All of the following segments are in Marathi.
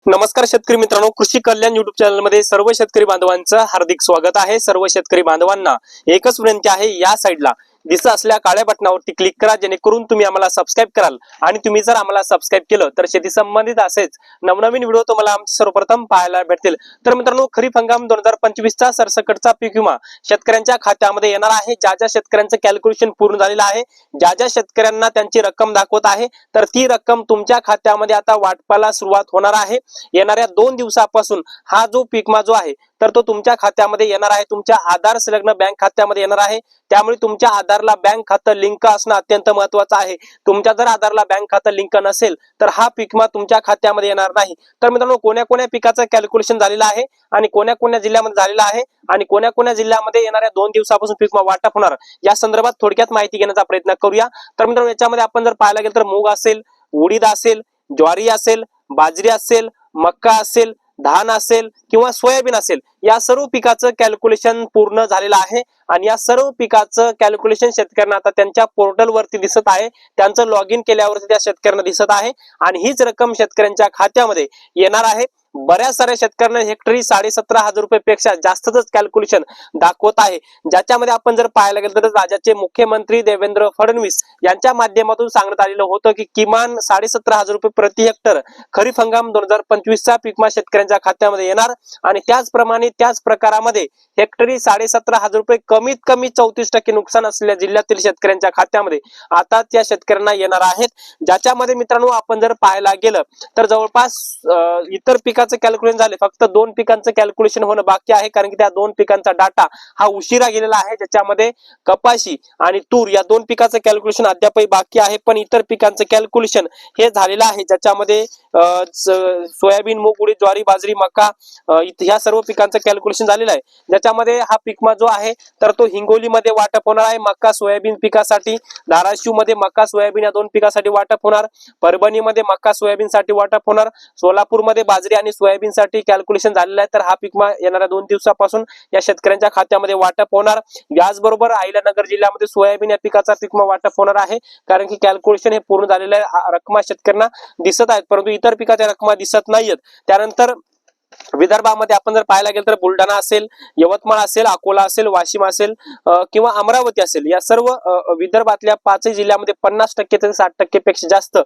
नमस्कार शेतकरी मित्रांनो, कृषी कल्याण युट्यूब चॅनल मध्ये सर्व शेतकरी बांधवांचं हार्दिक स्वागत आहे। सर्व शेतकरी बांधवांना एकच विनंती आहे, या साईडला दिसत असलेल्या काळ्या बटनावरती क्लिक करा, जेणेकरून तुम्ही आम्हाला सबस्क्राइब कराल। आणि तुम्ही जर आम्हाला सबस्क्राइब केलं तर शेती संबंधित असेच नवनवीन व्हिडिओ तुम्हाला आमचे सर्वप्रथम पाहायला भेटतील। तर मित्रांनो, खरीप हंगाम 2025 चा सरसकटचा पीक विमा शेतकऱ्यांच्या खात्यामध्ये येणार आहे। ज्या शेतकऱ्यांचं कॅल्क्युलेशन पूर्ण झालेलं आहे, ज्या शेतकऱ्यांना त्यांची रक्कम दाखवत आहे, तर ती रक्कम तुमच्या खात्यामध्ये आता वाटपाला सुरुवात होणार आहे। येणाऱ्या 2 दिवसापासून हा जो पीक विमा जो आहे तर तो तुमच्या खात्यामध्ये येणार आहे, तुमच्या आधार संलग्न बँक खात्यामध्ये येणार आहे। त्यामुळे तुमच्या आधारला बँक खातं लिंक असणं अत्यंत महत्त्वाचं आहे। तुमच्या जर आधारला बँक खातं लिंक नसेल तर हा पीक विमा तुमच्या खात्यामध्ये येणार नाही। तर मित्रांनो, कोण्या पिकाचं कॅल्क्युलेशन झालेलं आहे आणि कोण्या जिल्ह्यामध्ये झालेलं आहे आणि कोण्या जिल्ह्यामध्ये येणाऱ्या 2 दिवसापासून पीक विमा वाटप होणार, या संदर्भात थोडक्यात माहिती घेण्याचा प्रयत्न करूया। तर मित्रांनो, याच्यामध्ये आपण जर पाहायला गेलं तर मूग असेल, उडीद असेल, ज्वारी असेल, बाजरी असेल, मक्का असेल, धान असेल किंवा सोयाबीन असेल, या सर्व पिकाचं कॅल्क्युलेशन पूर्ण झालेलं आहे। आणि या सर्व पिकाचं कॅल्क्युलेशन शेतकऱ्यांना आता त्यांच्या पोर्टल वरती दिसत आहे, त्यांचं लॉग इन केल्यावरती त्या शेतकऱ्यांना दिसत आहे आणि हीच रक्कम शेतकऱ्यांच्या खात्यामध्ये येणार आहे। बऱ्याच साऱ्या शेतकऱ्यांना हेक्टरी 17,500 रुपयापेक्षा जास्तच कॅल्क्युलेशन दाखवत आहे, ज्याच्यामध्ये आपण जर पाहायला गेलं तर राज्याचे मुख्यमंत्री देवेंद्र फडणवीस यांच्या माध्यमातून सांगण्यात आलेलं होतं की किमान 17,500 रुपये प्रति हेक्टर खरीप हंगाम 2025 चा पीक विमा शेतकऱ्यांच्या खात्यामध्ये येणार। आणि त्याचप्रमाणे त्याच प्रकारामध्ये हेक्टरी 17,500 रुपये कमीत कमी 34% नुकसान असलेल्या जिल्ह्यातील शेतकऱ्यांच्या खात्यामध्ये आता त्या शेतकऱ्यांना येणार आहेत। ज्याच्यामध्ये मित्रांनो, आपण जर पाहायला गेलं तर जवळपास इतर पिकाचं कॅल्क्युलेशन झाले, फक्त 2 पिकांचं कॅल्क्युलेशन होणं बाकी आहे, कारण की त्या 2 पिकांचा डाटा हा उशिरा गेलेला आहे। ज्याच्यामध्ये कपाशी आणि तूर या 2 पिकाचं कॅल्क्युलेशन अद्यापही बाकी आहे, पण इतर पिकांचं कॅल्क्युलेशन हे झालेलं आहे। ज्याच्यामध्ये सोयाबीन, मूग, उडीद, ज्वारी, बाजरी, मका ह्या सर्व पिकांचं कॅल्क्युलेशन झालेलं आहे। ज्याच्यामध्ये हा पीक विमा जो आहे तर तो हिंगोलीमध्ये वाटप होणार आहे मका सोयाबीन पिकासाठी, धाराशिव मध्ये मका सोयाबीन या 2 पिकासाठी वाटप होणार, परभणीमध्ये मका सोयाबीन साठी वाटप होणार, सोलापूरमध्ये बाजरी आणि सोयाबीन साठी कॅल्क्युलेशन झालेलं आहे। तर हा पीक विमा येणाऱ्या 2 दिवसापासून या शेतकऱ्यांच्या खात्यामध्ये वाटप होणार। याचबरोबर अहिल्यानगर जिल्ह्यामध्ये सोयाबीन या पिकाचा पीक विमा वाटप होणार आहे, कारण की कॅल्क्युलेशन हे पूर्ण झालेलं आहे, रक्कम शेतकऱ्यांना दिसत आहेत, परंतु इतर पिकाच्या रक्कम दिसत नाहीयेत। त्यानंतर विदर्भामध्ये आपण जर पाहायला गेलं तर बुलढाणा असेल, यवतमाळ असेल, अकोला असेल, वाशिम असेल किंवा अमरावती असेल, या सर्व विदर्भातल्या 5 जिल्ह्यामध्ये 50% ते 60% पेक्षा जास्त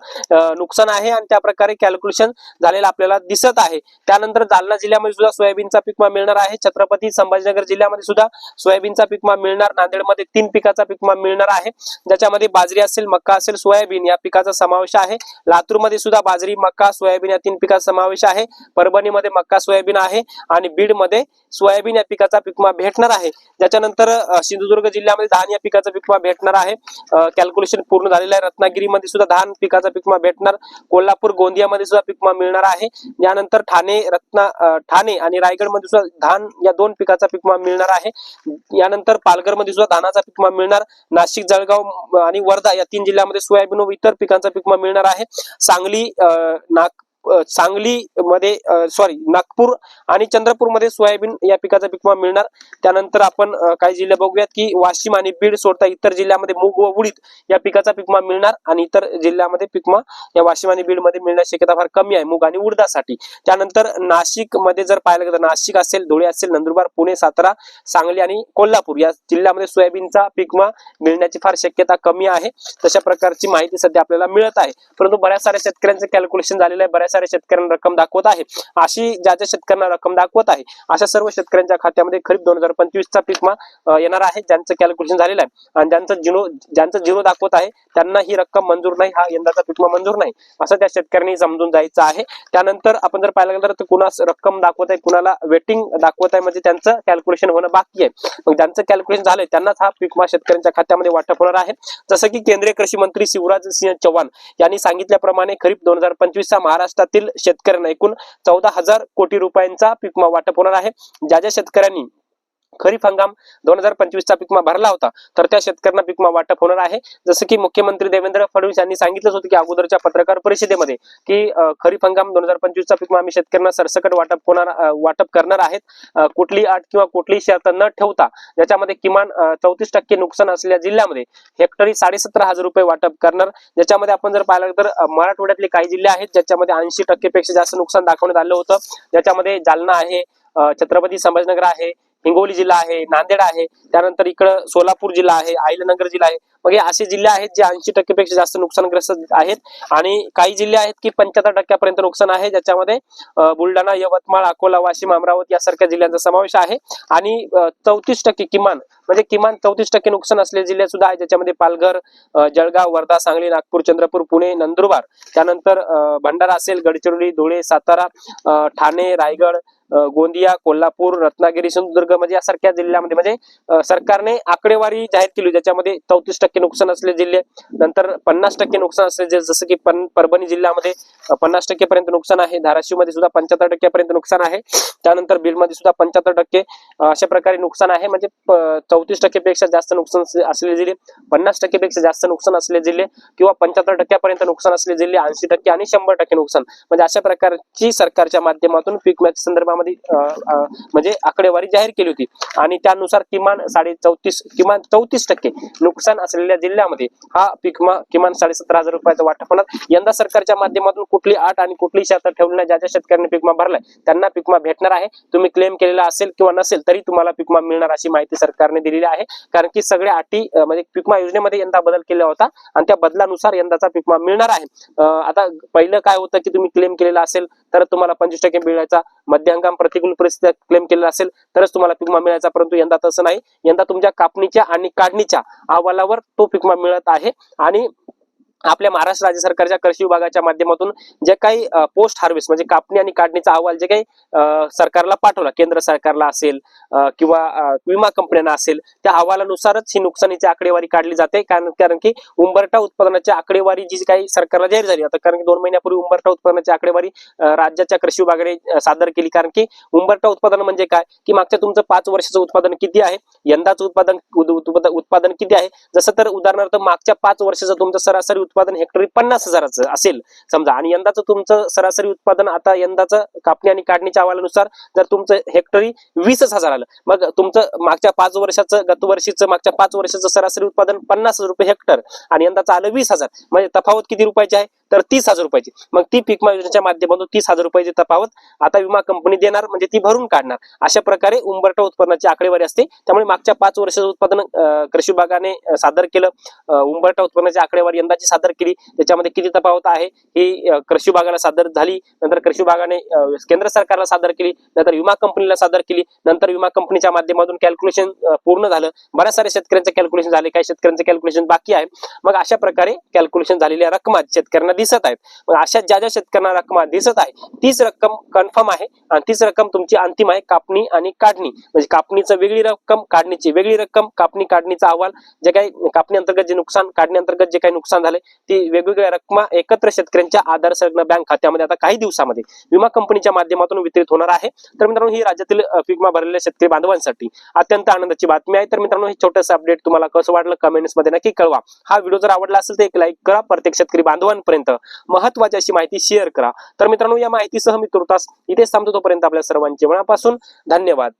नुकसान आहे आणि त्या प्रकारे कॅल्क्युलेशन झालेलं आपल्याला दिसत आहे। त्यानंतर जालना जिल्ह्यामध्ये सुद्धा सोयाबीनचा पीक विमा मिळणार आहे, छत्रपती संभाजीनगर जिल्ह्यामध्ये सुद्धा सोयाबीनचा पीक विमा मिळणार, नांदेडमध्ये 3 पिकाचा पीक विमा मिळणार आहे, ज्याच्यामध्ये बाजरी असेल, मका असेल, सोयाबीन या पिकाचा समावेश आहे। लातूरमध्ये सुद्धा बाजरी, मका, सोयाबीन या 3 पिकाचा समावेश आहे। परभणीमध्ये मका सोयाबीन आहे आणि बीड मध्ये सोयाबीन या पिकाचा पीक विमा भेटणार आहे। त्याच्यानंतर सिंधुदुर्ग जिल्ह्यामध्ये धान या पिकाचा पीक विमा भेटणार आहे, कॅल्क्युलेशन पूर्ण झालेलं आहे। रत्नागिरीमध्ये सुद्धा धान पिकाचा पीक विमा भेटणार, कोल्हापूर, गोंदियामध्ये सुद्धा पीक विमा मिळणार आहे। यानंतर ठाणे आणि रायगडमध्ये सुद्धा धान या 2 पिकाचा पीक विमा मिळणार आहे। यानंतर पालघरमध्ये सुद्धा धानाचा पीक विमा मिळणार, नाशिक, जळगाव आणि वर्धा या 3 जिल्ह्यामध्ये सोयाबीन व इतर पिकांचा पीक विमा मिळणार आहे। नागपूर आणि चंद्रपूर मध्ये सोयाबीन या पिकाचा पीक विमा मिळणार। त्यानंतर आपण काही जिल्हे बघूयात की वाशिम आणि बीड सोडता इतर जिल्ह्यामध्ये मूग व उडीद या पिकाचा पीक विमा मिळणार आणि इतर जिल्ह्यामध्ये पीक विमा या वाशिम आणि बीड मध्ये मिळण्याची शक्यता फार कमी आहे मूग आणि उडदासाठी। त्यानंतर नाशिक मध्ये जर पाहायला गेलं तर नाशिक असेल, धुळे असेल, नंदुरबार, पुणे, सातारा, सांगली आणि कोल्हापूर या जिल्ह्यामध्ये सोयाबीनचा पीक विमा मिळण्याची फार शक्यता कमी आहे। तशा प्रकारची माहिती सध्या आपल्याला मिळत आहे, परंतु बऱ्याच साऱ्या शेतकऱ्यांचं कॅल्क्युलेशन झालेलं आहे, बऱ्याच साऱ्या शेतकऱ्यांना रक्कम दाखवत आहे। अशी ज्या शेतकऱ्यांना रक्कम दाखवत आहे अशा सर्व शेतकऱ्यांच्या खात्यामध्ये खरीप 2025 चा पीक विमा येणार आहे, ज्यांचं कॅल्क्युलेशन झालेलं आहे आणि ज्यांचं झिरो दाखवत आहे त्यांना ही रक्कम मंजूर नाही, हा यंदाचा पीक विमा मंजूर नाही, असं त्या शेतकऱ्यांनी समजून जायचं आहे। त्यानंतर आपण जर पाहायला गेलं तर कुणास रक्कम दाखवत आहे, कुणाला वेटिंग दाखवत आहे, म्हणजे त्यांचं कॅल्क्युलेशन होणं बाकी आहे। मग ज्यांचं कॅल्क्युलेशन झालंय त्यांनाच हा पीक विमा शेतकऱ्यांच्या खात्यामध्ये वाटप होणार आहे। जसं की केंद्रीय कृषी मंत्री शिवराज सिंह चौहान यांनी सांगितल्याप्रमाणे खरीप 2025 चा महाराष्ट्रातील शेतकऱ्यांना एकूण 14,000 कोटी रुपयांचा पीक विमा वाटप होणार आहे। ज्या शेतकऱ्यांनी खरीप हंगाम 2025चा पीक विमा भरला होता तर त्या शेतकऱ्यांना पीक विमा वाटप होणार आहे. जसं की मुख्यमंत्री देवेंद्र फडणवीस यांनी सांगितलंच होतं की अगोदरच्या पत्रकार परिषदेमध्ये की खरीप हंगाम 2025चा पीक विमा आम्ही शेतकऱ्यांना सरसकट वाटप करणार आहेत. कुठली अट किंवा कुठलीही शर्त न ठेवता ज्याच्यामध्ये किमान 34% नुकसान असलेल्या जिल्ह्यामध्ये हेक्टरी 17,500 रुपये वाटप करणार. ज्याच्यामध्ये आपण जर पाहिलं तर मराठवाड्यातले काही जिल्हे आहेत ज्याच्यामध्ये 80% पेक्षा जास्त नुकसान दाखवण्यात आलं होतं. ज्याच्यामध्ये जालना आहे, छत्रपती संभाजीनगर आहे, हिंगोली जिल्हा आहे, नांदेड आहे, त्यानंतर इकडं सोलापूर जिल्हा आहे, अहिल्यानगर जिल्हा आहे. मग हे असे जिल्हे आहेत जे 80% पेक्षा जास्त नुकसानग्रस्त आहेत. आणि काही जिल्हे आहेत की 75% नुकसान आहे, ज्याच्यामध्ये बुलढाणा, यवतमाळ, अकोला, वाशिम, अमरावती यासारख्या जिल्ह्यांचा समावेश आहे. आणि 34% किमान 34% नुकसान असलेले जिल्हे सुद्धा आहेत, ज्याच्यामध्ये पालघर, जळगाव, वर्धा, सांगली, नागपूर, चंद्रपूर, पुणे, नंदुरबार, त्यानंतर भंडारा असेल, गडचिरोली, धुळे, सातारा, ठाणे, रायगड, गोंदिया, कोल्हापूर, रत्नागिरी, सिंधुदुर्ग म्हणजे यासारख्या जिल्ह्यामध्ये म्हणजे सरकारने आकडेवारी जाहीर केली, ज्याच्यामध्ये 34% नुकसान असलेले जिल्हे, नंतर 50% नुकसान असलेले जसं की परभणी जिल्ह्यामध्ये 50% पर्यंत नुकसान आहे, धाराशिव मध्ये सुद्धा 75% पर्यंत नुकसान आहे, त्यानंतर बीड मध्ये सुद्धा 75% अशा प्रकारे नुकसान आहे. म्हणजे 34% पेक्षा जास्त नुकसान असलेले जिल्हे, 50% पेक्षा जास्त नुकसान असलेले जिल्हे किंवा 75% पर्यंत नुकसान असलेले जिल्हे, 80% आणि 100% नुकसान म्हणजे अशा प्रकारची सरकारच्या माध्यमातून पीक विम्याच्या संदर्भामध्ये म्हणजे आकडेवारी जाहीर केली होती. आणि त्यानुसार किमान 34% नुकसान असलेल्या जिल्ह्यामध्ये हा पीक विमा किमान 17,500 रुपयाचा वाटप होणार. यंदा सरकारच्या माध्यमातून कुठली अट आणि कुठली शर्त ठेवली नाही, ज्या ज्या शेतकऱ्यांनी पीक विमा भरलाय त्यांना पीक विमा भेटणार आहे. तुम्ही क्लेम केलेला असेल किंवा नसेल तरी तुम्हाला पीक विमा मिळणार अशी माहिती सरकारने दिलेली आहे. कारण की सगळ्या अटी म्हणजे पीक विमा योजनेमध्ये यंदा बदल केला होता आणि त्या बदलानुसार यंदाचा पीक विमा मिळणार आहे. आता पहिलं काय होतं की तुम्ही क्लेम केलेला असेल तर तुम्हाला 25% मिळायचा, मध्य हंगाम प्रतिकूल परिस्थितीत क्लेम केलेला असेल तरच तुम्हाला पीक विमा मिळायचा, परंतु यंदा तसं नाही. यंदा तुमच्या कापणीच्या आणि काढणीच्या अहवालावर तो पीक विमा मिळत आहे. आणि आपल्या महाराष्ट्र राज्य सरकारच्या कृषी विभागाच्या माध्यमातून जे काही पोस्ट हार्वेस्ट म्हणजे कापणी आणि काढणीचा अहवाल जे काही सरकारला पाठवला, केंद्र सरकारला असेल किंवा विमा कंपन्यांना असेल, त्या अहवालानुसारच ही नुकसानीची आकडेवारी काढली जाते. कारण की उंबरठा उत्पादनाची आकडेवारी जी काही सरकारला जाहीर झाली आता, कारण की 2 महिन्यापूर्वी उंबरठा उत्पादनाची आकडेवारी राज्याच्या कृषी विभागाने सादर केली. कारण की उंबरठा उत्पादन म्हणजे काय की मागच्या तुमचं 5 वर्षाचं उत्पादन किती आहे, यंदाचं उत्पादन किती आहे. जसं तर उदाहरणार्थ मागच्या 5 वर्षाचं तुमचं सरासरी उत्पादन हेक्टरी 50,000चं असेल समजा, आणि यंदाचं तुमचं सरासरी उत्पादन आता यंदाचं कापणी आणि काढणीच्या अहवालानुसार जर तुमचं हेक्टरी 20,000 आलं, मग तुमचं मागच्या 5 वर्षाचं गतवर्षीचं मागच्या 5 वर्षाचं सरासरी उत्पादन 50,000 रुपये हेक्टर आणि यंदाचं आलं 20,000, म्हणजे तफावत किती रुपयाची आहे तर 30,000 रुपयाची. मग ती पीक विमा योजनेच्या माध्यमातून 30,000 रुपयाची तफावत आता विमा कंपनी देणार, म्हणजे ती भरून काढणार. अशा प्रकारे उंबरठा उत्पन्नाची आकडेवारी असते. त्यामुळे मागच्या 5 वर्षाचं उत्पादन कृषी विभागाने सादर केलं, उंबरठा उत्पन्नाची आकडेवारी यंदाची सादर केली, त्याच्यामध्ये किती तफावत आहे ही कृषी विभागाला सादर झाली, नंतर कृषी विभागाने केंद्र सरकारला सादर केली, नंतर विमा कंपनीला सादर केली, नंतर विमा कंपनीच्या माध्यमातून कॅल्क्युलेशन पूर्ण झालं. बऱ्याच साऱ्या शेतकऱ्यांचे कॅल्क्युलेशन झाले, काही शेतकऱ्यांचे कॅल्क्युलेशन बाकी आहे. मग अशा प्रकारे कॅल्क्युलेशन झालेल्या रक्कमा शेतकऱ्यांना दिसत आहेत. मग अशा ज्या ज्या शेतकऱ्यांना रक्कमा दिसत आहे तीच रक्कम कन्फर्म आहे आणि तीच रक्कम तुमची अंतिम आहे. कापणी आणि काढणी म्हणजे कापणीचं वेगळी रक्कम, काढणीची वेगळी रक्कम, कापणी काढणीचा अहवाल, जे काही कापणी अंतर्गत जे नुकसान, काढणी अंतर्गत जे काही नुकसान झाले ती वेगवेगळ्या रक्कमा एकत्र शेतकऱ्यांच्या आधार संलग्न बँक खात्यामध्ये आता काही दिवसामध्ये विमा कंपनीच्या माध्यमातून वितरित होणार आहे. तर मित्रांनो, ही राज्यातील पीक विमा भरलेल्या शेतकरी बांधवांसाठी अत्यंत आनंदाची बातमी आहे. तर मित्रांनो, हे छोटंसं अपडेट तुम्हाला कसं वाटलं कमेंट्स मध्ये नक्की कळवा. हा व्हिडिओ जर आवडला असेल तर एक लाईक करा, प्रत्येक शेतकरी बांधवांपर्यंत महत्त्वाची अशी माहिती शेअर करा. तर मित्रांनो, या माहितीसह मी तुर्तास इथेच थांबतो. तोपर्यंत आपल्या सर्वांचे मनापासून धन्यवाद.